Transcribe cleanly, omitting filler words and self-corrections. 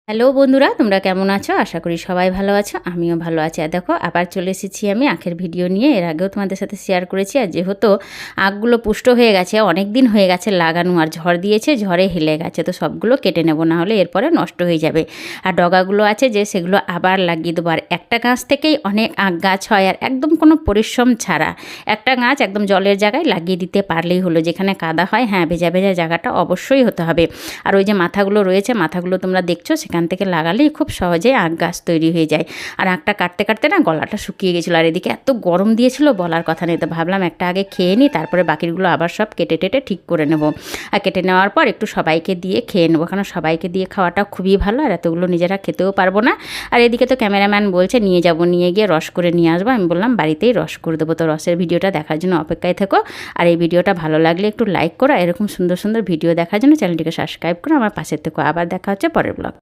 Hello বন্ধুরা, তোমরা কেমন আছো? আশা করি সবাই ভালো আছো, আমিও ভালো আছি। আর দেখো আবার চলে এসেছি আমি আখের ভিডিও নিয়ে। এর আগেও তোমাদের সাথে শেয়ার করেছি। আর যেহেতু আখগুলো পুষ্ট হয়ে গেছে, অনেক দিন হয়ে গেছে লাগানো, আর ঝড় দিয়েছে, ঝড়ে হেলে গেছে, তো সবগুলো কেটে নেব, না হলে এরপরে নষ্ট হয়ে যাবে। আর ডগাগুলো আছে যে সেগুলো আবার লাগিয়ে দেবো। আর একটা গাছ থেকেই অনেক আখ গাছ হয়, আর একদম কোনো পরিশ্রম ছাড়া একটা গাছ একদম জলের জায়গায় লাগিয়ে দিতে পারলেই হলো। যেখানে কাদা হয়, হ্যাঁ, ভেজা ভেজা জায়গাটা অবশ্যই হতে হবে। আর ওই যে মাথাগুলো রয়েছে, মাথাগুলো তোমরা দেখছো, সেখান থেকে লাগালেই খুব সহজেই আখ গাছ তৈরি হয়ে যায়। আর আখটা কাটতে কাটতে না গলাটা শুকিয়ে গেছিলো, আর এদিকে এত গরম দিয়েছিল বলার কথা নেই। তো ভাবলাম একটা আগে খেয়ে নিই, তারপরে বাকিগুলো আবার সব কেটে টেটে ঠিক করে নেব। আর কেটে নেওয়ার পর একটু সবাইকে দিয়ে খেয়ে নেবো, কারণ সবাইকে দিয়ে খাওয়াটা খুবই ভালো, আর এতগুলো নিজেরা খেতেও পারবো না। আর এদিকে তো ক্যামেরাম্যান বলছে নিয়ে যাব, নিয়ে গিয়ে রস করে নিয়ে আসবো। আমি বললাম বাড়িতেই রস করে দেবো। তো রসের ভিডিওটা দেখার জন্য অপেক্ষায় থেকো। আর এই ভিডিওটা ভালো লাগলে একটু লাইক করো, এরকম সুন্দর সুন্দর ভিডিও দেখার জন্য চ্যানেলটিকে সাবস্ক্রাইব করো, আমার পাশে থেকো। আবার দেখা হচ্ছে পরের ব্লগ।